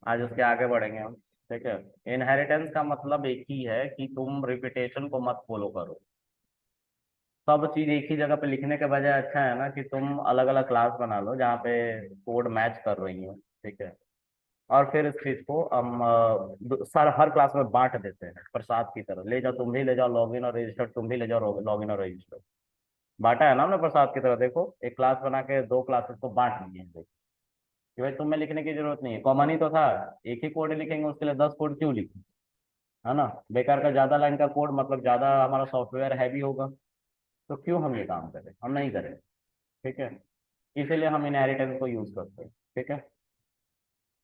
आज उसके आगे बढ़ेंगे हम। ठीक है। इनहेरिटेंस का मतलब एक ही है कि तुम रिपीटेशन को मत फॉलो करो। सब चीज एक ही जगह पे लिखने के बजाय अच्छा है ना कि तुम अलग अलग क्लास बना लो जहाँ पे कोड मैच कर रही हो। ठीक है। और फिर इस चीज को हम सर हर क्लास में बांट देते हैं प्रसाद की तरह। ले जाओ, तुम भी ले जाओ लॉगिन और रजिस्टर, तुम भी ले जाओ लॉगिन और रजिस्टर। बांटा है ना हमने प्रसाद की तरह। देखो एक क्लास बना के दो क्लासेस को बांट दिए हैं। देखो कि भाई तुम्हें लिखने की जरूरत नहीं है, कॉमन ही तो था। एक ही कोड ही लिखेंगे, उसके लिए 10 कोड क्यों लिखें? है ना। बेकार का ज्यादा लाइन का कोड मतलब ज्यादा हमारा सॉफ्टवेयर हैवी होगा। तो क्यों हम ये काम करें, हम नहीं करें। ठीक है। इसीलिए हम इनहेरिटेंस को यूज करते हैं। ठीक है।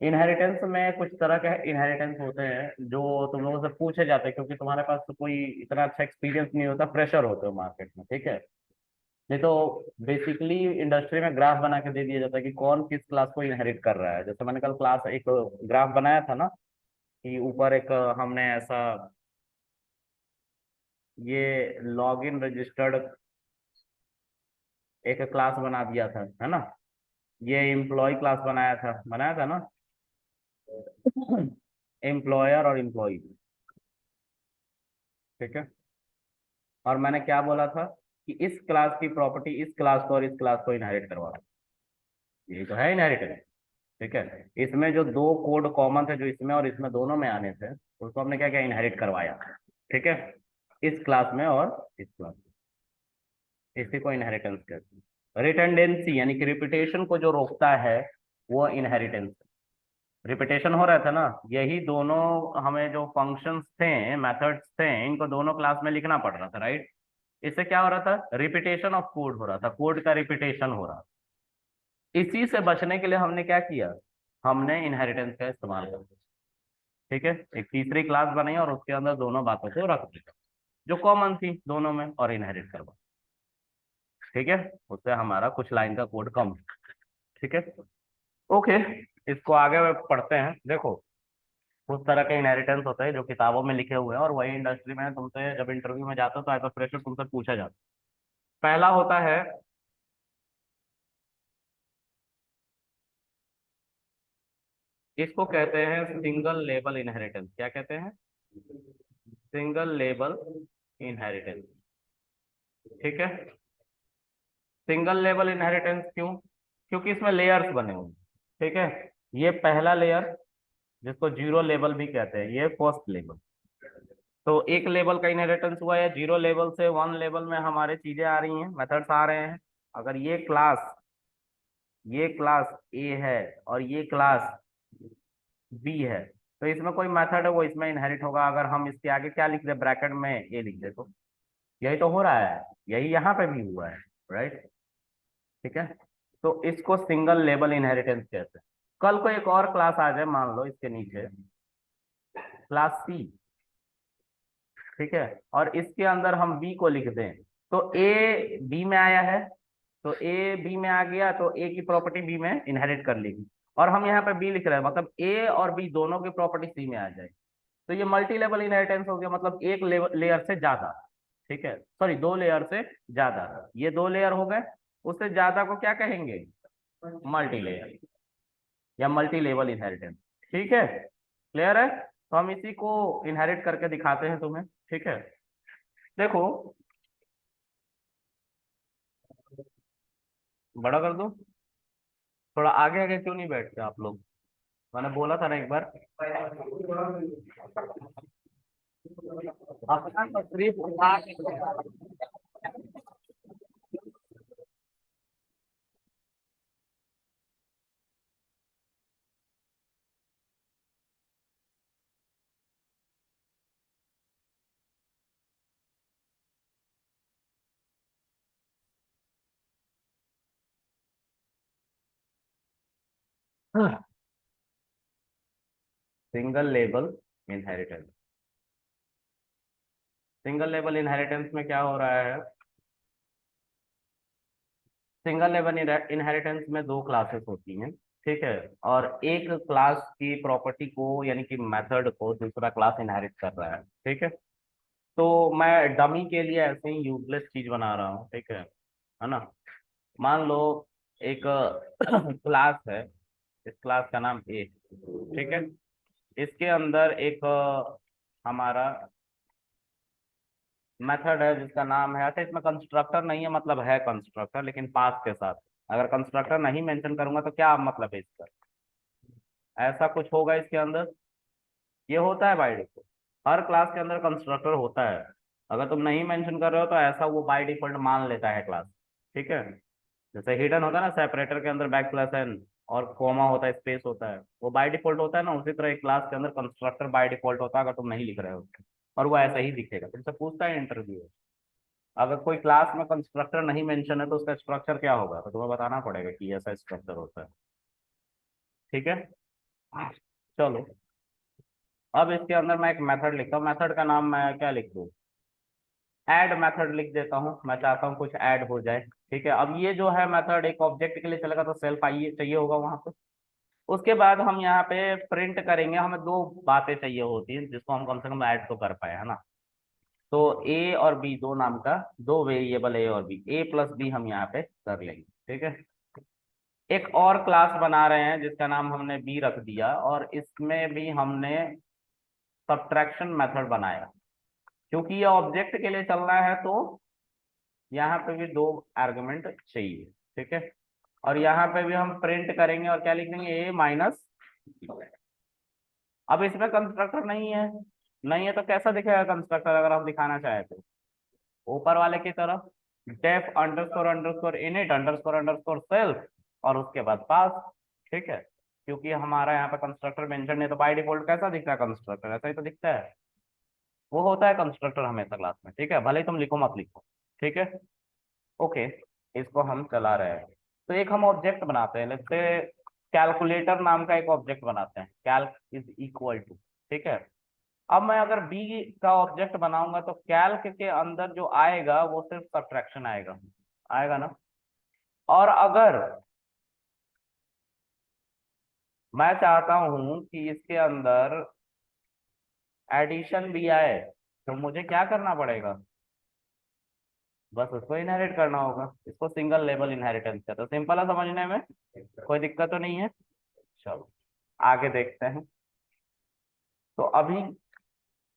इनहेरिटेंस में कुछ तरह के इनहेरिटेंस होते हैं जो तुम लोगों से पूछे जाते हैं, क्योंकि तुम्हारे पास तो कोई इतना अच्छा एक्सपीरियंस नहीं होता, फ्रेशर होते हो मार्केट में। ठीक है। नहीं तो बेसिकली इंडस्ट्री में ग्राफ बना के दे दिया जाता है कि कौन किस क्लास को इनहेरिट कर रहा है। जैसे मैंने कल क्लास एक ग्राफ बनाया था ना कि ऊपर एक हमने ऐसा ये लॉग इन रजिस्टर्ड एक क्लास बना दिया था, है ना। ये एम्प्लॉय क्लास बनाया था ना। एम्प्लॉयर और एम्प्लॉय। ठीक है। और मैंने क्या बोला था कि इस क्लास की प्रॉपर्टी इस क्लास को और इस क्लास को इनहेरिट करवा रहा है। यही तो है इनहेरिटेंस। ठीक है। इसमें जो दो कोड कॉमन थे जो इसमें और इसमें दोनों में आने थे, उसको हमने क्या क्या इनहेरिट करवाया। ठीक है। इस क्लास में और इस क्लास में, इसी को इनहेरिटेंस कहते हैं। रिटेंडेंसी यानी कि रिपीटेशन को जो रोकता है वो इनहेरिटेंस। रिपीटेशन हो रहा था ना, यही दोनों हमें जो फंक्शंस थे मेथड्स थे इनको दोनों क्लास में लिखना पड़ रहा था, राइट। इससे क्या हो रहा था, रिपीटेशन ऑफ कोड हो रहा था, कोड का रिपीटेशन हो रहा था। इसी से बचने के लिए हमने क्या किया, हमने इनहेरिटेंस का इस्तेमाल कर दिया। ठीक है। एक तीसरी क्लास बनाई और उसके अंदर दोनों बातों को रख दिया जो कॉमन थी दोनों में और इनहेरिट करवा। ठीक है। उससे हमारा कुछ लाइन का कोड कम। ठीक है। ओके। इसको आगे पढ़ते हैं। देखो उस तरह के इनहेरिटेंस होते हैं जो किताबों में लिखे हुए हैं और वही इंडस्ट्री में तुमसे जब इंटरव्यू में जाते हो तो एज अ फ्रेशर तुमसे पूछा जाता है। पहला होता है, इसको कहते हैं सिंगल लेबल इनहेरिटेंस। क्या कहते हैं? Single label inheritance. ठीक है। सिंगल लेवल इनहेरिटेंस क्यों? क्योंकि इसमें लेयर्स बने हुए हैं। ठीक है। ये पहला लेयर जिसको जीरो लेवल भी कहते हैं, ये फर्स्ट लेवल। तो एक लेवल का इनहेरिटेंस हुआ है, जीरो लेवल से वन लेवल में हमारे चीजें आ रही हैं, मेथड्स आ रहे हैं। अगर ये क्लास ए है और ये क्लास बी है तो इसमें कोई मेथड है वो इसमें इनहेरिट होगा। अगर हम इसके आगे क्या लिख दे, ब्रैकेट में ए लिख दे तो यही तो हो रहा है, यही यहाँ पे भी हुआ है, राइट। ठीक है। तो इसको सिंगल लेबल इनहेरिटेंस कहते हैं। कल को एक और क्लास आ जाए, मान लो इसके नीचे क्लास सी। ठीक है। और इसके अंदर हम बी को लिख दें तो ए बी में आया है, तो ए बी में आ गया तो ए की प्रॉपर्टी बी में इनहेरिट कर लेगी। और हम यहाँ पे बी लिख रहे हैं मतलब ए और बी दोनों की प्रॉपर्टी सी में आ जाएगी। तो ये मल्टी लेवल इनहेरिटेंस हो गया, मतलब एक लेयर से ज्यादा। ठीक है, सॉरी, दो लेयर से ज्यादा। ये दो लेयर हो गए, उससे ज्यादा को क्या कहेंगे, मल्टी लेयर या मल्टी लेवल इनहेरिटेंस। ठीक है, क्लियर है। तो हम इसी को इनहेरिट करके दिखाते हैं तुम्हें। ठीक है। देखो, बड़ा कर दो, थोड़ा आगे आगे क्यों नहीं बैठते आप लोग? मैंने बोला था ना एक बार, अपना तशरीफ उठा के। Single level inheritance. Single level inheritance में क्या हो रहा है, सिंगल लेवल इनहेरिटेंस में दो क्लासेस होती हैं। ठीक है। और एक क्लास की प्रॉपर्टी को यानी कि मेथड को दूसरा क्लास इनहेरिट कर रहा है। ठीक है। तो मैं डमी के लिए ऐसे ही यूजलेस चीज बना रहा हूँ। ठीक है ना। मान लो एक क्लास है, इस क्लास का नाम ए, ठीक है। इसके अंदर एक हमारा मेथड है जिसका नाम है, अच्छा इसमें कंस्ट्रक्टर नहीं है, मतलब है कंस्ट्रक्टर लेकिन पास के साथ। अगर कंस्ट्रक्टर नहीं मेंशन करूंगा तो क्या मतलब है इसका, ऐसा कुछ होगा इसके अंदर। ये होता है बाय डिफॉल्ट, हर क्लास के अंदर कंस्ट्रक्टर होता है। अगर तुम नहीं मेंशन कर रहे हो तो ऐसा वो बाय डिफॉल्ट मान लेता है क्लास, ठीक है। जैसे हिडन होता है ना सेपरेटर के अंदर बैकस्लैश n, और कोमा होता है, स्पेस होता है, वो बाय डिफॉल्ट होता है ना, उसी तरह एक क्लास के अंदर कंस्ट्रक्टर बाय डिफॉल्ट होता है अगर तुम नहीं लिख रहे हो, और वो ऐसा ही दिखेगा। तुमसे पूछता है इंटरव्यू, अगर कोई क्लास में कंस्ट्रक्टर नहीं मेंशन है तो उसका स्ट्रक्चर क्या होगा, तो तुम्हें बताना पड़ेगा कि ऐसा स्ट्रक्चर होता है, ठीक है। चलो, अब इसके अंदर मैं एक मेथड लिखता हूँ, मेथड का नाम मैं क्या लिख दूँ, ऐड मेथड लिख देता हूँ। मैं चाहता हूँ कुछ ऐड हो जाए, ठीक है। अब ये जो है मेथड एक ऑब्जेक्ट के लिए चलेगा तो सेल्फ आइए चाहिए होगा वहां पे। उसके बाद हम यहाँ पे प्रिंट करेंगे, हमें दो बातें चाहिए होती हैं जिसको हम कम से कम ऐड तो कर पाए, है ना। तो ए और बी दो नाम का, दो वेरिएबल ए और बी, ए प्लस बी हम यहाँ पे कर लेंगे, ठीक है। एक और क्लास बना रहे हैं जिसका नाम हमने बी रख दिया, और इसमें भी हमने सब्ट्रैक्शन मेथड बनाया, क्योंकि ये ऑब्जेक्ट के लिए चलना है तो यहाँ पे भी दो आर्गुमेंट चाहिए, ठीक है। और यहाँ पे भी हम प्रिंट करेंगे और क्या लिख देंगे, ए माइनस। अब इसमें कंस्ट्रक्टर नहीं है तो कैसा दिखेगा कंस्ट्रक्टर, अगर हम दिखाना चाहे तो ऊपर वाले की तरह def underscore underscore init underscore underscore self, और उसके बाद पास, ठीक है। क्योंकि हमारा यहाँ पे कंस्ट्रक्टर मेंशन है तो बाय डिफॉल्ट कैसा दिखता है कंस्ट्रक्टर, ऐसा ही तो दिखता है। वो होता है कंस्ट्रक्टर हमेशा क्लास में, ठीक है, भले ही तुम लिखो मत लिखो, ठीक है। ओके, इसको हम चला रहे हैं। तो एक हम ऑब्जेक्ट बनाते हैं, जैसे कैलकुलेटर नाम का एक ऑब्जेक्ट बनाते हैं, कैल्क इज इक्वल टू, ठीक है। अब मैं अगर बी का ऑब्जेक्ट बनाऊंगा तो कैल्क के अंदर जो आएगा वो सिर्फ सब्ट्रैक्शन आएगा, आएगा ना। और अगर मैं चाहता हूं कि इसके अंदर एडिशन भी आए तो मुझे क्या करना पड़ेगा, बस उसको इनहेरिट करना होगा। इसको सिंगल लेवल इनहेरिटेंस है, तो सिंपल है समझने में, कोई दिक्कत तो नहीं है। चलो आगे देखते हैं। तो अभी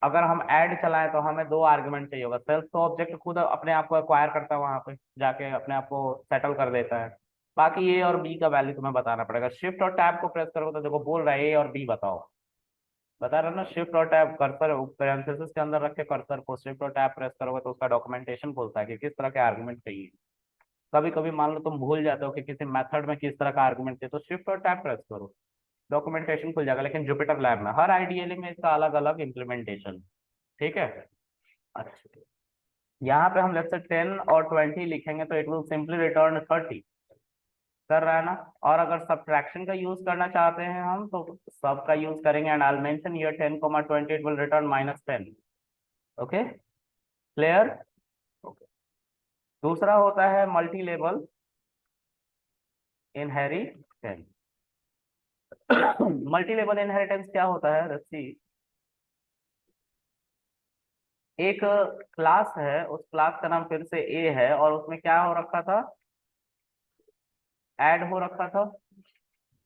अगर हम ऐड चलाएं तो हमें दो आर्गुमेंट चाहिए होगा, सेल्फ तो ऑब्जेक्ट खुद अपने आप को एक्वायर करता है, वहां पे जाके अपने आप को सेटल कर देता है। बाकी ए और बी का वैल्यू तुम्हें बताना पड़ेगा। शिफ्ट और टैब को प्रेस करोगे तो देखो बोल रहा है ए और बी बताओ, बता रहा ना। शिफ्ट और टैब, कर्सर पैरेंथेसिस के अंदर रख के कर्सर को शिफ्ट और टैब प्रेस करोगे तो उसका डॉक्यूमेंटेशन खुलता है कि किस तरह के आर्गुमेंट चाहिए। कभी कभी मान लो तुम भूल जाते हो कि किसी मेथड में किस तरह का आर्गुमेंट चाहिए, तो शिफ्ट और टैब प्रेस करो, डॉक्यूमेंटेशन खुल जाएगा। लेकिन जुपिटर लैब में हर आईडीएल में इसका अलग अलग इम्प्लीमेंटेशन, ठीक है। अच्छा, यहाँ पे हम लेट्स से 10 और 20 लिखेंगे तो इट विल सिंपली रिटर्न 30, कर रहा है ना। और अगर सब्ट्रैक्शन का यूज करना चाहते हैं हम तो सब का यूज करेंगे, and I will mention here 10, 20 it will return -10, okay clear. दूसरा होता है multi level inheritance. Multi level inheritance क्या होता है, लेट्स सी। एक क्लास है, उस क्लास का नाम फिर से ए है, और उसमें क्या हो रखा था, ऐड हो रखा था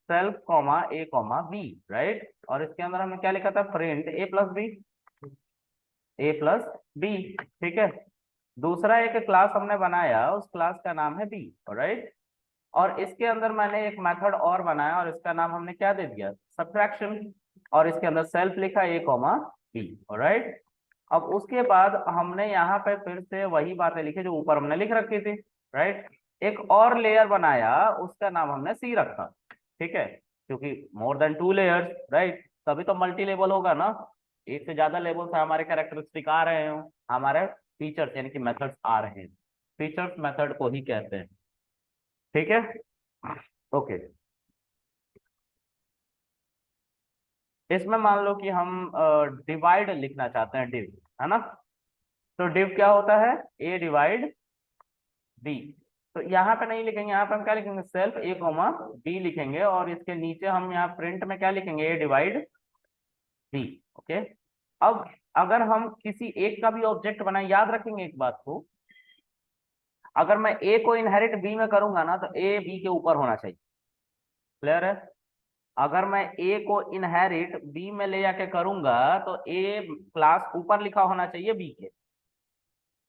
सेल्फ कॉमा ए कॉमा बी, राइट। और इसके अंदर हमने क्या लिखा था, प्रिंट ए प्लस बी, ए प्लस बी, ठीक है। दूसरा एक क्लास हमने बनाया, उस क्लास का नाम है बी, राइट। और इसके अंदर मैंने एक मेथड और बनाया और इसका नाम हमने क्या दे दिया, सब्ट्रैक्शन। और इसके अंदर सेल्फ लिखा ए कॉमा बी, राइट। अब उसके बाद हमने यहाँ पे फिर से वही बातें लिखी जो ऊपर हमने लिख रखी थी, राइट। एक और लेयर बनाया, उसका नाम हमने सी रखा, ठीक है, क्योंकि मोर देन 2 लेयर्स, राइट, तभी तो मल्टी लेवल होगा ना। एक से ज्यादा लेवल से हमारे कैरेक्टरिस्टिक आ रहे हो, हमारे फीचर्स यानी कि मेथड्स आ रहे हैं, फीचर्स मेथड को ही कहते हैं, ठीक है। ओके, इसमें मान लो कि हम डिवाइड लिखना चाहते हैं, डिव, है ना। तो डिव क्या होता है, ए डिवाइड बी। तो यहाँ पे नहीं लिखेंगे, यहाँ पे हम क्या लिखेंगे, सेल्फ ए कॉमा बी लिखेंगे, और इसके नीचे हम यहाँ प्रिंट में क्या लिखेंगे, ए डिवाइड बी, ओके। अब अगर हम किसी एक का भी ऑब्जेक्ट बनाए, याद रखेंगे एक बात को, अगर मैं ए को इनहेरिट बी में करूंगा ना तो ए बी के ऊपर होना चाहिए, क्लियर है। अगर मैं ए को इनहेरिट बी में ले जाके करूंगा तो ए क्लास ऊपर लिखा होना चाहिए बी के।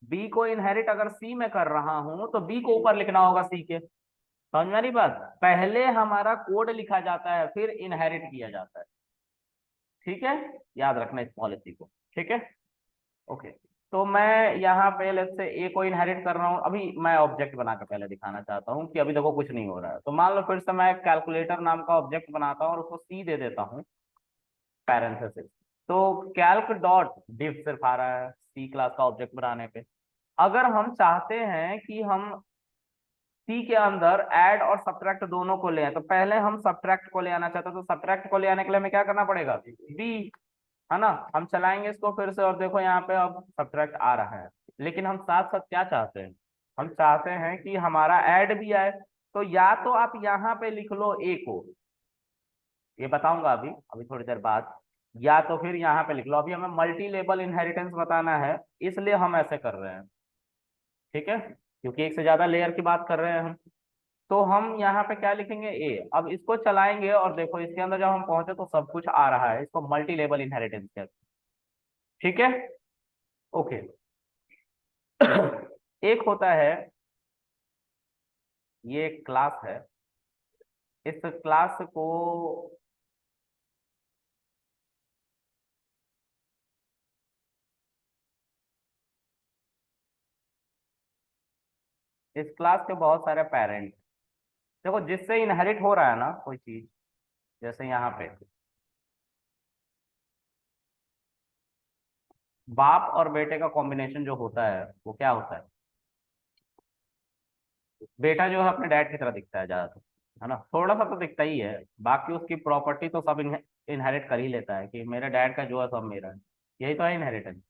बी को इनहेरिट अगर सी में कर रहा हूं तो बी को ऊपर लिखना होगा सी के। समझ में आ रही बात? पहले हमारा कोड लिखा जाता है फिर इनहेरिट किया जाता है। ठीक है, याद रखना इस पॉलिसी को। ठीक है, ओके। तो मैं यहाँ पे लेट्स से ए को इनहेरिट कर रहा हूँ। अभी मैं ऑब्जेक्ट बना के पहले दिखाना चाहता हूँ कि अभी देखो कुछ नहीं हो रहा है। तो मान लो फिर से मैं कैलकुलेटर नाम का ऑब्जेक्ट बनाता हूँ और उसको सी दे देता हूँ पैरेंथेसिस। तो कैल्क डॉट डिव सिर्फ आ रहा है सी क्लास का ऑब्जेक्ट बनाने पे। अगर हम चाहते हैं कि हम सी के अंदर ऐड और सब्ट्रैक्ट दोनों को ले आए, तो पहले हम सब्ट्रैक्ट को ले आना चाहते हैं, तो सब्ट्रैक्ट को ले आने के लिए हमें क्या करना पड़ेगा? बी, है ना। हम चलाएंगे इसको फिर से और देखो यहाँ पे अब सब्ट्रैक्ट आ रहा है। लेकिन हम साथ साथ क्या चाहते हैं? हम चाहते हैं कि हमारा ऐड भी आए। तो या तो आप यहाँ पे लिख लो ए को, ये बताऊंगा अभी अभी थोड़ी देर बाद, या तो फिर यहाँ पे लिख लो। अभी हमें मल्टी लेवल इनहेरिटेंस बताना है इसलिए हम ऐसे कर रहे हैं। ठीक है, क्योंकि एक से ज्यादा लेयर की बात कर रहे हैं हम। तो हम यहाँ पे क्या लिखेंगे? ए। अब इसको चलाएंगे और देखो इसके अंदर जब हम पहुंचे तो सब कुछ आ रहा है। इसको मल्टी लेवल इनहेरिटेंस कहते हैं। ठीक है, ओके। एक होता है, ये क्लास है, इस क्लास को इस क्लास के बहुत सारे पेरेंट, देखो जिससे इनहेरिट हो रहा है ना कोई चीज, जैसे यहाँ पे बाप और बेटे का कॉम्बिनेशन जो होता है वो क्या होता है? बेटा जो है अपने डैड की तरह दिखता है ज्यादातर, है ना। थोड़ा सा तो दिखता ही है, बाकी उसकी प्रॉपर्टी तो सब इनहेरिट कर ही लेता है कि मेरे डैड का जो है सब मेरा है। यही तो है इनहेरिटेंस।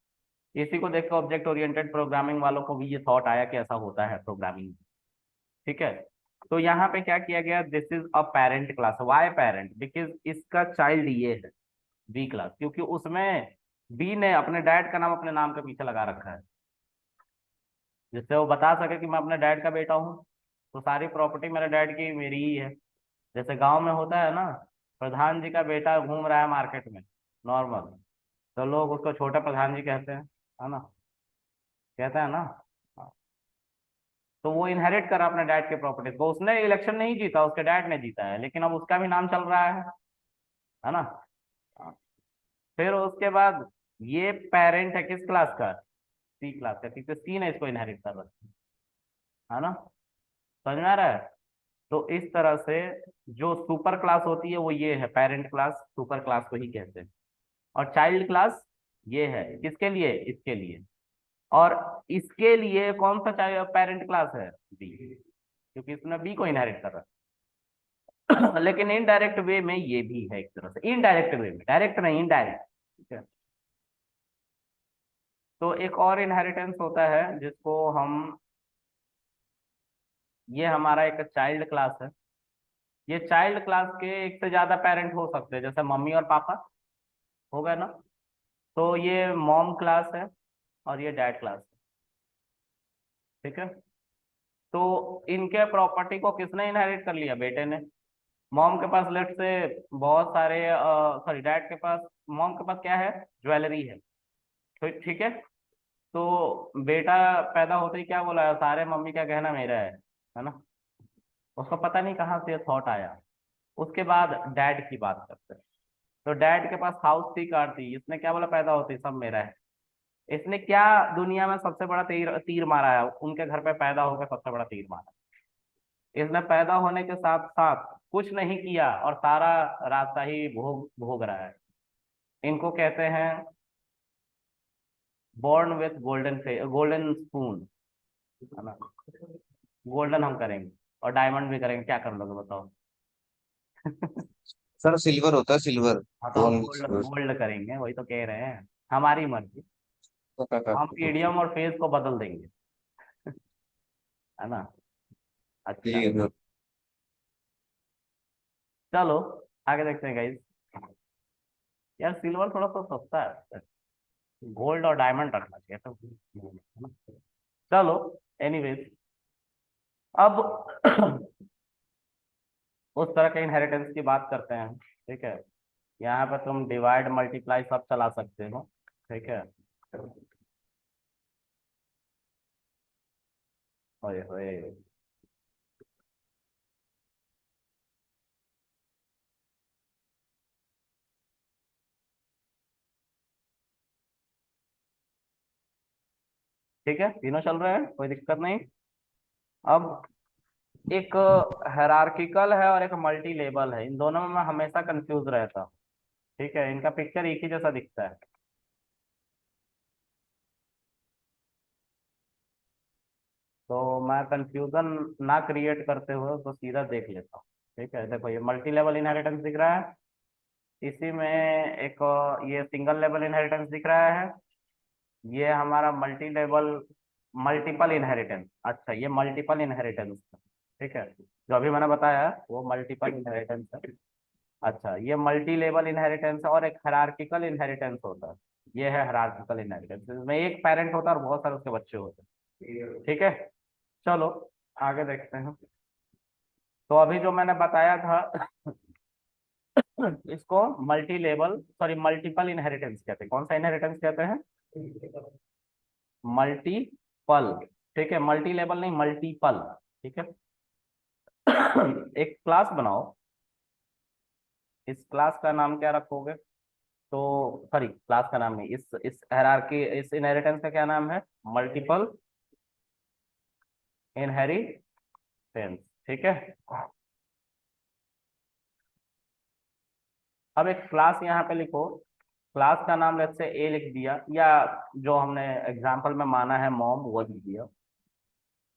इसी को देख कर ऑब्जेक्ट ओरिएंटेड प्रोग्रामिंग वालों को भी ये थॉट आया कि ऐसा होता है प्रोग्रामिंग। ठीक है, तो यहाँ पे क्या किया गया? This is a parent class. Why parent? Because इसका चाइल्ड ये है बी क्लास, क्योंकि उसमें बी ने अपने डैड का नाम अपने नाम के पीछे लगा रखा है, जिससे वो बता सके कि मैं अपने डैड का बेटा हूँ। तो सारी प्रॉपर्टी मेरे डैड की मेरी ही है। जैसे गांव में होता है ना, प्रधान जी का बेटा घूम रहा है मार्केट में, नॉर्मल, तो लोग उसको छोटा प्रधान जी कहते हैं, है ना, कहते हैं ना। हाँ। तो वो इनहेरिट करा अपने डैड के प्रॉपर्टीज को। उसने इलेक्शन नहीं जीता, उसके डैड ने जीता है, लेकिन अब उसका भी नाम चल रहा है ना। हाँ। फिर उसके बाद ये पेरेंट है किस क्लास का? सी क्लास का, क्योंकि सी ने इसको इनहेरिट कर रखा है ना। समझ में आ रहा है? तो इस तरह से जो सुपर क्लास होती है वो ये है, पेरेंट क्लास सुपर क्लास को ही कहते हैं। और चाइल्ड क्लास ये है किसके लिए? इसके लिए। और इसके लिए कौन सा चाइल्ड पेरेंट क्लास है? बी, क्योंकि इसने बी को इनहेरिट कर रहा है। लेकिन इनडायरेक्ट वे में ये भी है एक तरह से, इनडायरेक्ट वे में, डायरेक्ट नहीं इनडायरेक्ट। ठीक है, तो एक और इनहेरिटेंस होता है जिसको हम, ये हमारा एक चाइल्ड क्लास है। ये चाइल्ड क्लास के एक से ज्यादा पेरेंट हो सकते हैं, जैसे मम्मी और पापा हो गए ना। तो ये मॉम क्लास है और ये डैड क्लास है। ठीक है, तो इनके प्रॉपर्टी को किसने इनहेरिट कर लिया? बेटे ने। मॉम के पास लेट से बहुत सारे, सॉरी डैड के पास, मॉम के पास क्या है? ज्वेलरी है। ठीक है, तो बेटा पैदा होते ही क्या बोला? सारे मम्मी का गहना मेरा है ना। उसको पता नहीं कहाँ से थॉट आया। उसके बाद डैड की बात करते हैं। तो डैड के पास हाउस थी, कार थी, इसने क्या बोला? पैदा होते ही सब मेरा है। इसने क्या दुनिया में सबसे बड़ा तीर तीर मारा है? उनके घर पे पैदा होकर सबसे बड़ा तीर मारा। इसने पैदा होने के साथ साथ कुछ नहीं किया और सारा रास्ता ही भोग भोग रहा है। इनको कहते हैं born with golden golden spoon, है ना। गोल्डन हम करेंगे और डायमंड भी करेंगे, क्या कर लोगे बताओ? सर सिल्वर होता है, सिल्वर। हाँ तो हम बोन गोल्ड सिल्वर। गोल्ड करेंगे, वही तो कह रहे हैं। हमारी मर्जी, हम ईडियम और फेज को बदल देंगे, है ना। ठीक अच्छा, है सर। चलो आगे देखते हैं गाइस। यार सिल्वर थोड़ा सा सस्ता है, गोल्ड और डायमंड रखना चाहिए तो, है ना? चलो, एनीवेज, अब उस तरह के इनहेरिटेंस की बात करते हैं, ठीक है। यहाँ पे तुम डिवाइड मल्टीप्लाई सब चला सकते हो, ठीक है। ओए होए। ठीक है, तीनों चल रहे हैं, कोई दिक्कत नहीं। अब एक हायरार्किकल है और एक मल्टी लेवल है, इन दोनों में मैं हमेशा कंफ्यूज रहता हूँ, ठीक है। इनका पिक्चर एक ही जैसा दिखता है, तो मैं कंफ्यूजन ना क्रिएट करते हुए तो सीधा देख लेता हूँ। ठीक है, देखो ये मल्टी लेवल इनहेरिटेंस दिख रहा है, इसी में एक ये सिंगल लेवल इनहेरिटेंस दिख रहा है, ये हमारा मल्टी लेवल मल्टीपल इनहेरिटेंस। अच्छा, ये मल्टीपल इनहेरिटेंस, ठीक है, जो अभी मैंने बताया वो मल्टीपल इनहेरिटेंस है। अच्छा, ये मल्टी लेवल इनहेरिटेंस है, और एक हायरार्किकल इनहेरिटेंस होता है, ये है हायरार्किकल इनहेरिटेंस, इसमें एक पेरेंट होता है और बहुत सारे उसके बच्चे होते हैं, ठीक है। चलो आगे देखते हैं। तो अभी जो मैंने बताया था इसको multi level sorry multiple inheritance कहते हैं। कौन सा इनहेरिटेंस कहते हैं? मल्टीपल, ठीक है, मल्टी लेवल नहीं, मल्टीपल, ठीक है। एक क्लास बनाओ, इस क्लास का नाम क्या रखोगे? तो सॉरी, क्लास का नाम नहीं, इस हायरार्की इस इनहेरिटेंस का क्या नाम है? मल्टीपल इनहेरिटेंस, ठीक है। अब एक क्लास यहाँ पे लिखो, क्लास का नाम लेट्स से ए लिख दिया, या जो हमने एग्जांपल में माना है मॉम वो लिख दिया।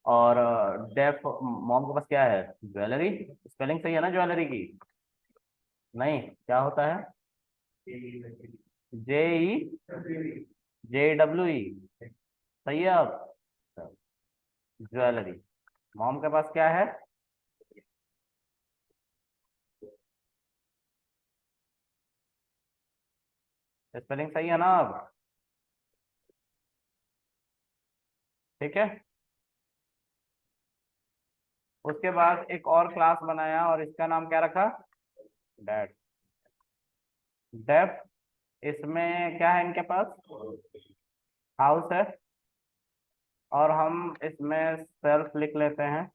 और डेफ मॉम के पास क्या है? ज्वेलरी। स्पेलिंग सही है ना ज्वेलरी की? नहीं, क्या होता है? जे ई जे डब्ल्यू ई, सही है। अब ज्वेलरी, मॉम के पास क्या है? स्पेलिंग सही है ना अब? ठीक है। उसके बाद एक और क्लास बनाया और इसका नाम क्या रखा? डैट। डेफ, इसमें क्या है इनके पास? हाउस है, और हम इसमें सेल्फ लिख लेते हैं।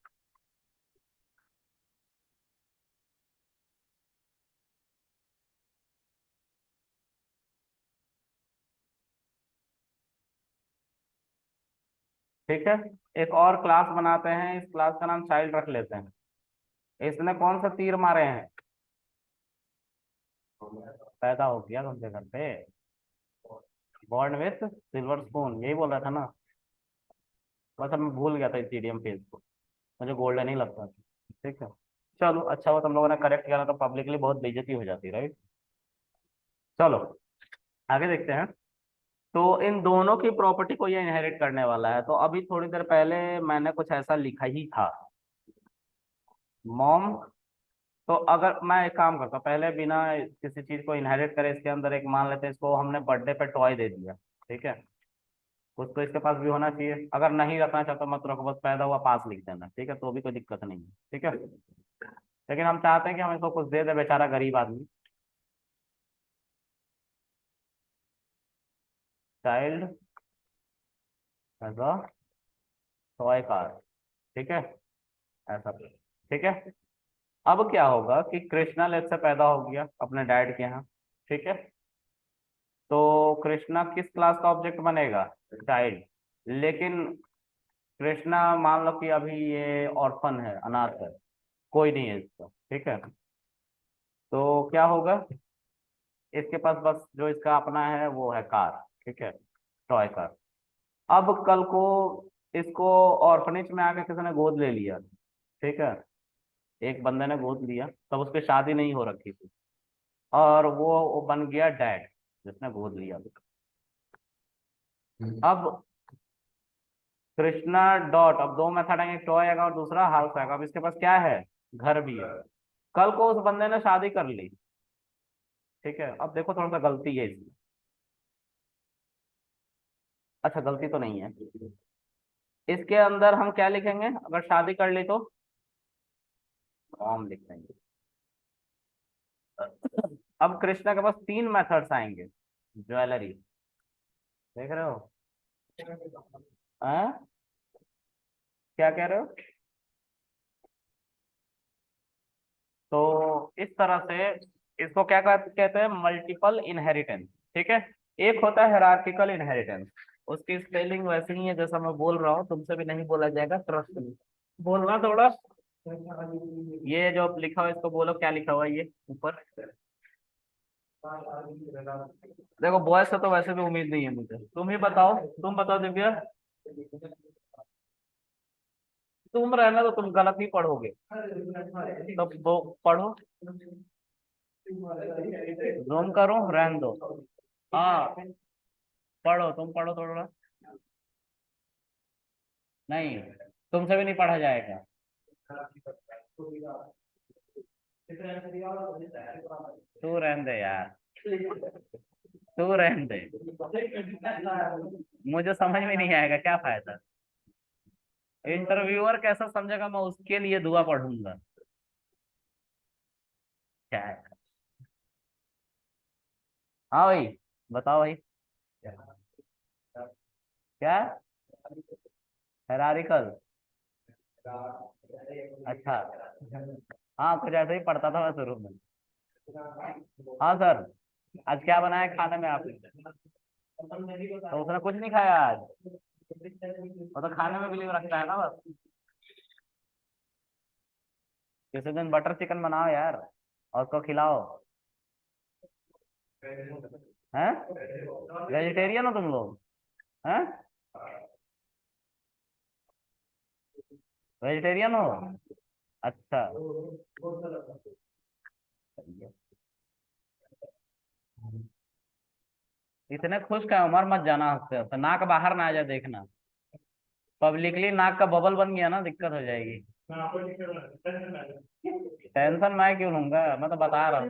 ठीक है, एक और क्लास बनाते हैं, इस क्लास का नाम चाइल्ड रख लेते हैं। इसने कौन सा तीर मारे हैं? पैदा हो गया तुमके घर पे, बॉर्न विथ सिल्वर स्पून, यही बोल रहा था ना। बस अब मैं भूल गया था इस टीडीएम पेज को, मुझे गोल्डन ही लगता था। ठीक है, चलो अच्छा हुआ तुम लोगों ने करेक्ट किया ना, तो पब्लिकली बहुत बेइज्जती हो जाती, राइट। चलो आगे देखते हैं। तो इन दोनों की प्रॉपर्टी को ये इनहेरिट करने वाला है, तो अभी थोड़ी देर पहले मैंने कुछ ऐसा लिखा ही था, मॉम। तो अगर मैं एक काम करता हूँ, पहले बिना किसी चीज को इनहेरिट करे इसके अंदर एक मान लेते हैं, इसको हमने बर्थडे पे टॉय दे दिया, ठीक है। कुछ तो इसके पास भी होना चाहिए, अगर नहीं रखना चाहता मत रखो, बस पैदा हुआ पास लिख देना, ठीक है, तो भी कोई दिक्कत नहीं है, ठीक है। लेकिन हम चाहते हैं कि हम इसको कुछ दे दे, बेचारा गरीब आदमी। Child as a toy car, ठीक है, ऐसा, ठीक है। अब क्या होगा कि कृष्णा लेट से पैदा हो गया अपने डैड के यहाँ, ठीक है। तो कृष्णा किस क्लास का ऑब्जेक्ट बनेगा? चाइल्ड। लेकिन कृष्णा मान लो कि अभी ये ऑर्फन है, अनाथ है, कोई नहीं है इसका, ठीक है। तो क्या होगा, इसके पास बस जो इसका अपना है वो है कार, ठीक है, टॉय कार। अब कल को इसको ऑर्फनेज में आके किसी ने गोद ले लिया, ठीक है, एक बंदे ने गोद लिया, तब उसकी शादी नहीं हो रखी थी, और वो बन गया डैड जिसने गोद लिया। अब कृष्णा डॉट, अब दो मेथड आएंगे, एक टॉय आएगा और दूसरा हाउस आएगा। अब इसके पास क्या है? घर भी है। कल को उस बंदे ने शादी कर ली, ठीक है। अब देखो थोड़ा सा गलती है इसमें, अच्छा गलती तो नहीं है, इसके अंदर हम क्या लिखेंगे अगर शादी कर ली तो? मॉम लिख देंगे, अब कृष्णा के पास तीन मेथड्स आएंगे ज्वेलरी, देख रहे हो? हाँ, क्या कह रहे हो? तो इस तरह से इसको क्या कहते हैं, मल्टीपल इनहेरिटेंस। ठीक है, एक होता है हायरार्किकल इनहेरिटेंस, उसकी स्पेलिंग वैसे ही है जैसा मैं बोल रहा हूँ, तुमसे भी नहीं बोला जाएगा, ट्रस्ट मी। बोलना थोड़ा, ये जो लिखा हुआ है इसको बोलो, क्या लिखा हुआ है ये ऊपर? देखो बॉयज से तो वैसे भी उम्मीद नहीं है मुझे, तुम ही बताओ, तुम बताओ दिव्या। तुम रहना तो तुम गलत ही पढ़ोगे, तो वो पढ़ो, जूम करो, रहने दो। हाँ, पढ़ो, तुम पढ़ो थोड़ा। नहीं, तुमसे भी नहीं पढ़ा जाएगा। तू रहने दे यार, तू रहने दे, मुझे समझ में नहीं आएगा, क्या फायदा? इंटरव्यूअर कैसा समझेगा, मैं उसके लिए दुआ पढ़ूंगा। क्या है? हाँ भाई, बताओ भाई। क्या? हेरारिकल? अच्छा, हाँ कुछ ऐसे ही पढ़ता था मैं शुरू में। हाँ सर, आज क्या बनाया खाने में आपने? तो उसने कुछ नहीं खाया आज? वो तो खाने में बिलीव रखता है ना बस। किसी दिन बटर चिकन बनाओ यार और उसको खिलाओ। हैं? वेजिटेरियन हो तुम लोग? हैं? वेजिटेरियन हो? अच्छा। इतने खुश का उमर मत जाना, हंसते हंसते नाक बाहर ना आ जाए देखना। पब्लिकली नाक का बबल बन गया ना, दिक्कत हो जाएगी। टेंशन मैं क्यों लूंगा, मैं तो बता रहा हूँ।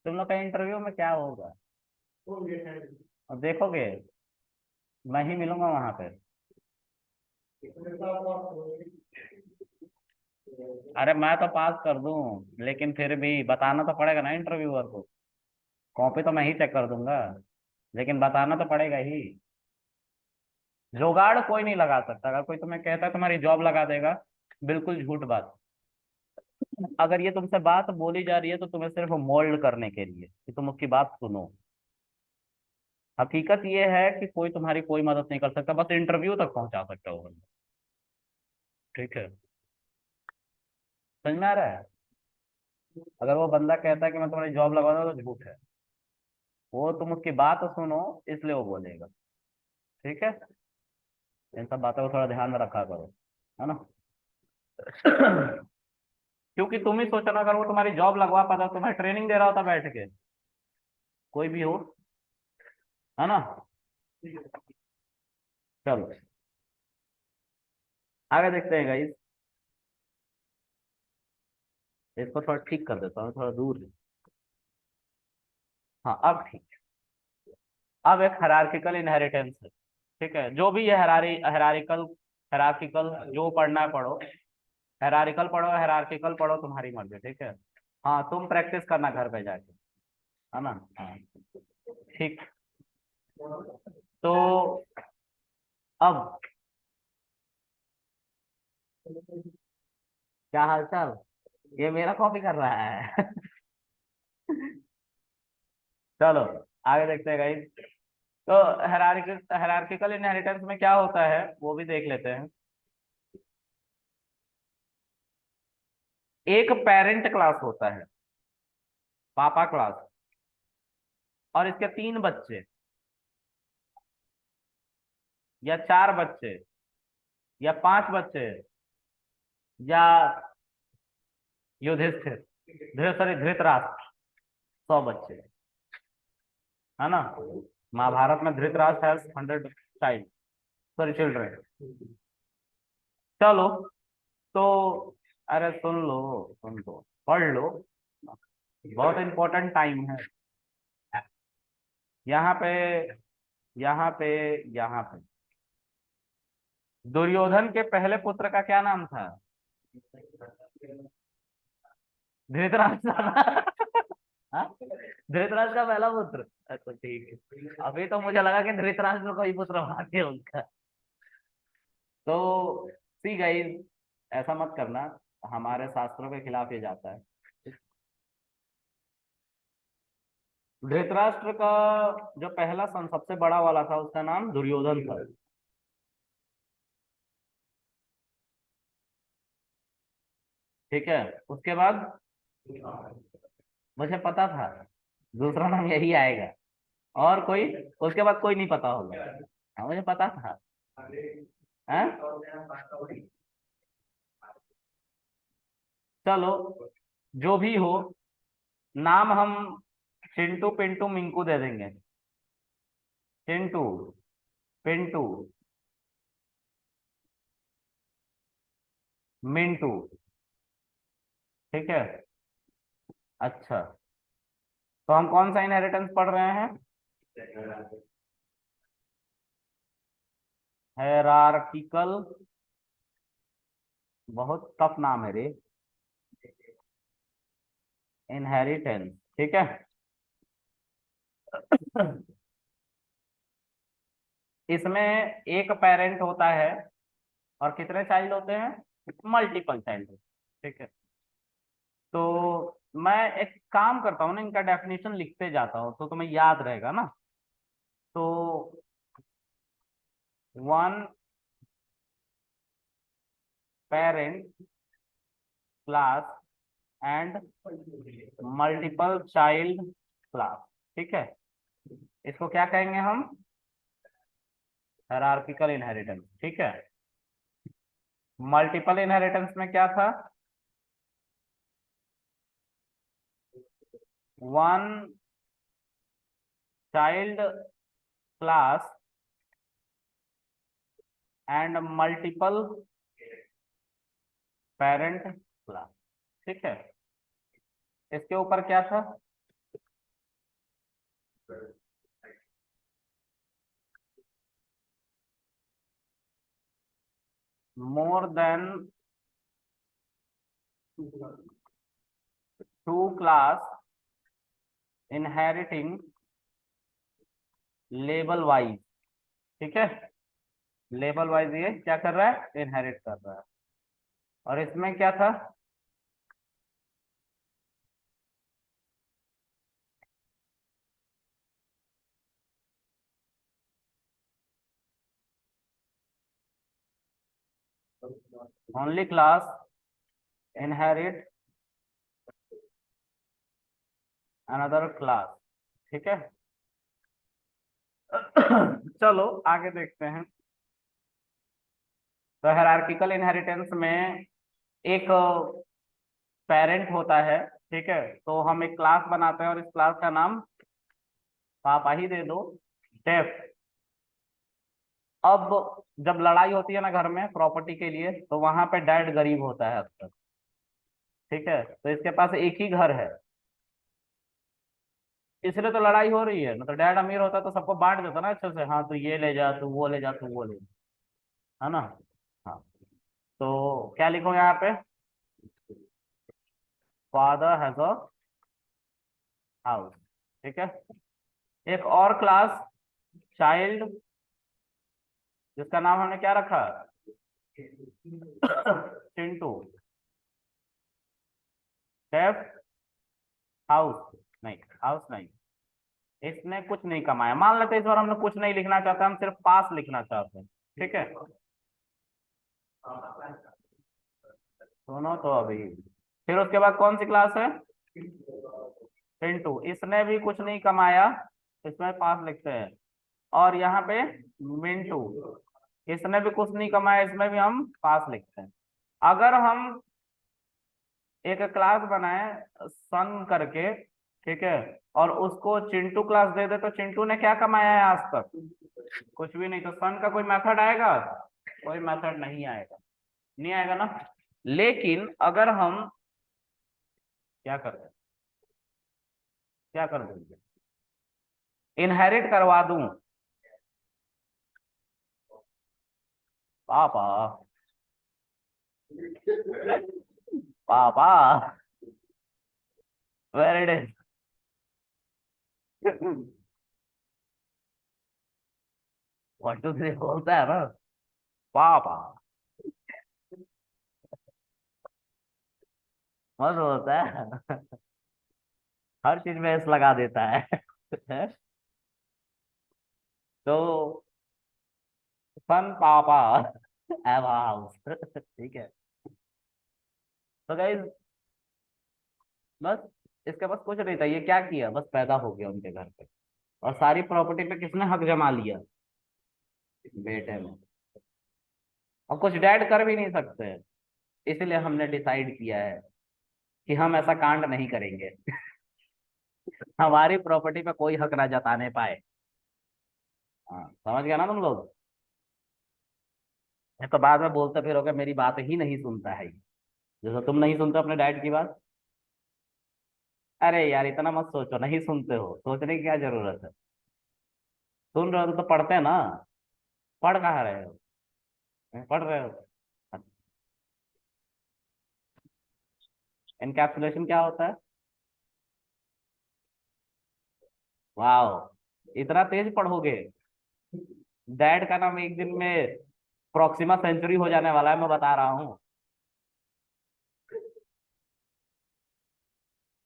तुम लोग का इंटरव्यू में क्या होगा और देखोगे, मैं ही मिलूंगा वहां पे। अरे मैं तो पास कर दूं, लेकिन फिर भी बताना तो पड़ेगा ना इंटरव्यूअर को। कॉपी तो मैं ही चेक कर दूंगा, लेकिन बताना तो पड़ेगा ही। जुगाड़ कोई नहीं लगा सकता, अगर कोई तुम्हें कहता है तुम्हारी जॉब लगा देगा, बिल्कुल झूठ बात। अगर ये तुमसे बात बोली जा रही है तो तुम्हें सिर्फ मोल्ड करने के लिए कि तुम उसकी बात सुनो। हकीकत ये है कि कोई तुम्हारी कोई मदद नहीं कर सकता, बस इंटरव्यू तक पहुंचा सकता हो बंदा। ठीक है, समझ में आ रहा है? अगर वो बंदा कहता है कि मैं तुम्हारी जॉब लगवा दूंगा तो झूठ है, वो तुम उसकी बात सुनो, इसलिए वो बोलेगा। ठीक है, इन सब बातों को थोड़ा ध्यान में रखा करो, है ना? क्योंकि तुम ही सोचो ना, अगर वो तुम्हारी जॉब लगवा पाता, तुम्हें ट्रेनिंग दे रहा होता बैठ के, कोई भी हो, है ना? चलो आगे देखते हैं गाइस। इसको थोड़ा ठीक कर देता हूँ, थोड़ा दूर है। हाँ अब ठीक। अब एक हायरार्किकल इनहेरिटेंस है। ठीक है, जो भी ये हायरार्किकल, हायरार्किकल जो पढ़ना है पढ़ो, हायरार्किकल पढ़ो, हायरार्किकल पढ़ो, तुम्हारी मर्जी। ठीक है, हाँ तुम प्रैक्टिस करना घर पे जाके, है ना? हाँ ठीक। तो अब क्या हाल चाल? ये मेरा कॉपी कर रहा है। चलो आगे देखते हैं गाइस। तो हायरार्किकल इनहेरिटेंस में क्या होता है वो भी देख लेते हैं। एक पेरेंट क्लास होता है, पापा क्लास, और इसके तीन बच्चे या चार बच्चे या पांच बच्चे या युधिष्ठिर, सॉरी धृतराष्ट्र, 100 बच्चे, है ना? महाभारत में Dhritarashtra has 100 child, sorry children. चलो, तो अरे सुन लो, सुन लो, पढ़ लो, बहुत इंपॉर्टेंट टाइम है। यहाँ पे, यहाँ पे, यहाँ पे दुर्योधन के पहले पुत्र का क्या नाम था? धृतराष्ट्र ना? हाँ? धृतराष्ट्र का पहला पुत्र, अच्छा ठीक है। अभी तो मुझे लगा कि धृतराष्ट्र को ही पुत्र बनाते हैं उनका। तो सी गाइस, ऐसा मत करना, हमारे शास्त्रों के खिलाफ ये जाता है। धृतराष्ट्र का जो पहला सन सबसे बड़ा वाला था उसका नाम दुर्योधन था। ठीक है, उसके बाद मुझे पता था दूसरा नाम यही आएगा, और कोई उसके बाद कोई नहीं पता होगा। हाँ मुझे पता था। हाँ? चलो, जो भी हो, नाम हम चिंटू पिंटू मिंकू दे देंगे। चिंटू, पिंटू, मिंटू। ठीक है। अच्छा, तो हम कौन सा इनहेरिटेंस पढ़ रहे हैं? हायरार्किकल, बहुत टफ नाम है रे, इनहेरिटेंस। ठीक है। इसमें एक पेरेंट होता है और कितने चाइल्ड होते हैं? Multiple child. ठीक है। तो मैं एक काम करता हूँ ना, इनका डेफिनेशन लिखते जाता हूँ तो तुम्हें याद रहेगा ना। तो one parent class and multiple child class. ठीक है, इसको क्या कहेंगे हम? Hierarchical inheritance. ठीक है। मल्टीपल इनहेरिटेंस में क्या था? One child class and multiple parent class. ठीक है, इसके ऊपर क्या था? More than two class inheriting level wise. ठीक है, लेवल वाइज ये क्या कर रहा है? इनहेरिट कर रहा है। और इसमें क्या था? Only class inherit another class. ठीक है। चलो आगे देखते हैं। तो हायरार्किकल इनहेरिटेंस में एक पेरेंट होता है। ठीक है, तो हम एक क्लास बनाते हैं और इस क्लास का नाम पापा ही दे दो, डेफ। अब जब लड़ाई होती है ना घर में प्रॉपर्टी के लिए, तो वहां पे डैड गरीब होता है अक्सर। ठीक है, तो इसके पास एक ही घर है, इसलिए तो लड़ाई हो रही है। मतलब डैड अमीर होता तो सबको बांट देता ना अच्छे से, हाँ तू ये ले जा, तू वो ले जा, तू वो ले जा, है ना? हाँ, तो क्या लिखो यहाँ पे? Father has a house. ठीक है। एक और क्लास, चाइल्ड, जिसका नाम हमने क्या रखा? चिंटू। डेफ हाउस, नहीं हाउस नहीं, इसने कुछ नहीं कमाया। मान लेते हैं इस बार हमने कुछ नहीं लिखना चाहते, हम सिर्फ पास लिखना चाहते हैं। ठीक है, सुनो तो अभी। फिर उसके बाद कौन सी क्लास है? पिंटू, इसने भी कुछ नहीं कमाया, इसमें पास लिखते हैं। और यहाँ पे मिंटू, इसने भी कुछ नहीं कमाया, इसमें भी हम पास लिखते हैं। अगर हम एक क्लास बनाए सन करके, ठीक है, और उसको चिंटू क्लास दे दे, तो चिंटू ने क्या कमाया है आज तक? कुछ भी नहीं। तो सन का कोई मेथड आएगा? कोई मेथड नहीं आएगा, नहीं आएगा ना। लेकिन अगर हम क्या कर दें, क्या कर देंगे, इनहेरिट करवा दूं पापा, पापा, very it is. One two three बोलता है ना, पापा मस्त होता है। हर चीज में एस लगा देता है। तो सन पापा हैव हाउस। ठीक है। तो गाइस बस इसके पास कुछ नहीं था, ये क्या किया, बस पैदा हो गया उनके घर पे, और सारी प्रॉपर्टी पे किसने हक जमा लिया, बेटे ने। और कुछ डैड कर भी नहीं सकते, इसलिए हमने डिसाइड किया है कि हम ऐसा कांड नहीं करेंगे। हमारी प्रॉपर्टी पे कोई हक ना जताने पाए। हाँ समझ गया ना तुम लोग। ये तो बाद में बोलते फिरोगे मेरी बात ही नहीं सुनता है ये। जैसे तुम नहीं सुनते अपने डैड की बात। अरे यार इतना मत सोचो, नहीं सुनते हो, सोचने की क्या जरूरत है। सुन रहे हो तो पढ़ते हैं ना। पढ़ कहाँ रहे हो, पढ़ रहे हो। एनकैप्सुलेशन क्या होता है। वाह, इतना तेज पढ़ोगे। डैड का नाम एक दिन में प्रोक्सिमा सेंचुरी हो जाने वाला है, मैं बता रहा हूँ।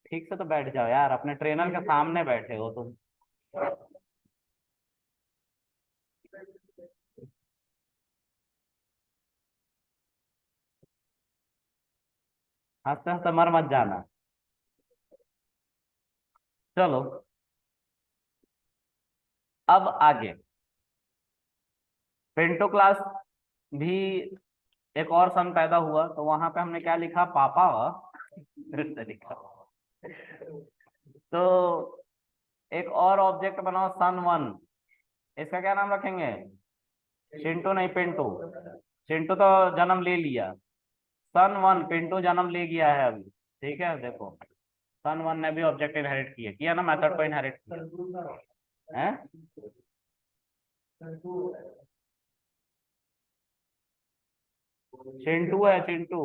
ठीक से तो बैठ जाओ यार, अपने ट्रेनर के सामने बैठे हो तुम। हंसते हंसते मर मत जाना। चलो अब आगे, पिंटो क्लास भी एक और सन पैदा हुआ, तो वहां पे हमने क्या लिखा, पापा फिर से लिखा। तो एक और ऑब्जेक्ट बनाओ सन वन, इसका क्या नाम रखेंगे, चिंटू नहीं पिंटू। चिंटू तो जन्म ले लिया। सन वन पिंटू जन्म ले गया है अभी। ठीक है देखो, सन वन ने भी ऑब्जेक्ट इनहेरिट किया किया ना, मेथड को इनहेरिट किया है। चिंटू है चिंटू।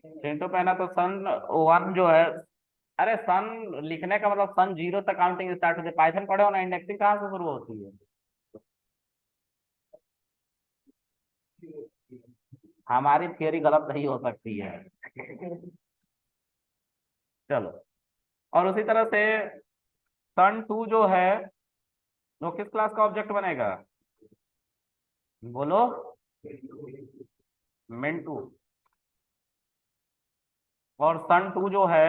चिंटू पहना तो सन वन जो है। अरे सन लिखने का मतलब सन जीरो तक काउंटिंग स्टार्ट होती है, पाइथन पढ़े हो ना, इंडेक्सिंग कहाँ से शुरू होती है। हमारी थियरी गलत नहीं हो सकती है। चलो, और उसी तरह से सन टू जो है वो किस क्लास का ऑब्जेक्ट बनेगा, बोलो, मिंटू। और सन टू जो है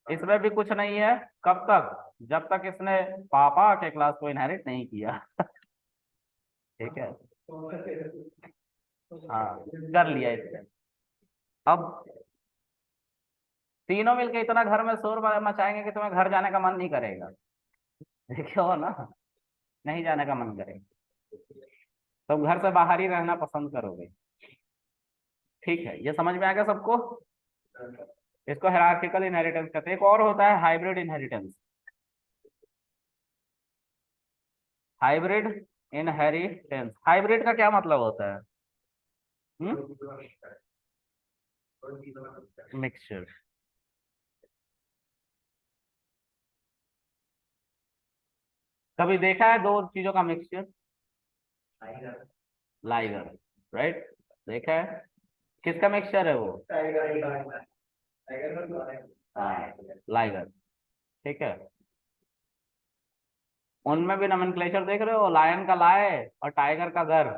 इसमें भी कुछ नहीं है, कब तक, जब तक इसने पापा के क्लास को इनहेरिट नहीं किया। ठीक है। हाँ कर लिया इसने। अब तीनों मिलके इतना घर में शोर मचाएंगे कि तुम्हें घर जाने का मन नहीं करेगा। देखो ना, नहीं जाने का मन करेगा, तुम घर से बाहर ही रहना पसंद करोगे। ठीक है, ये समझ में आ गया सबको। इसको हायरार्किकल इनहेरिटेंस कहते हैं। एक और होता है hybrid inheritance. Hybrid inheritance, hybrid का क्या मतलब होता है, मिक्सचर। कभी देखा है दो चीजों का मिक्सचर, लाइगर, राइट, देखा है, किसका मिक्सचर है वो, हाँ लाइगर। ठीक है, उनमें भी नोमेनक्लेचर देख रहे हो, लायन का लाए और टाइगर का गर,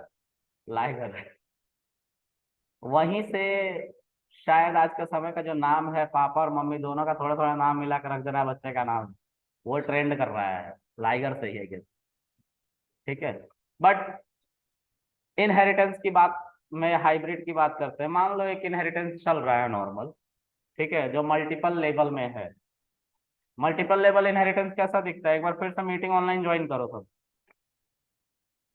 लाइगर। वहीं से शायद आज के समय का जो नाम है, पापा और मम्मी दोनों का थोड़ा थोड़ा नाम मिला कर रख देना है बच्चे का नाम, वो ट्रेंड कर रहा है, लाइगर सही है। ठीक है, बट इनहेरिटेंस की बात में हाइब्रिड की बात करते हैं। मान लो एक इनहेरिटेंस चल रहा है नॉर्मल, ठीक है, जो मल्टीपल लेवल में है। मल्टीपल लेवल इनहेरिटेंस कैसा दिखता है, एक बार फिर से मीटिंग ऑनलाइन ज्वाइन करो सब।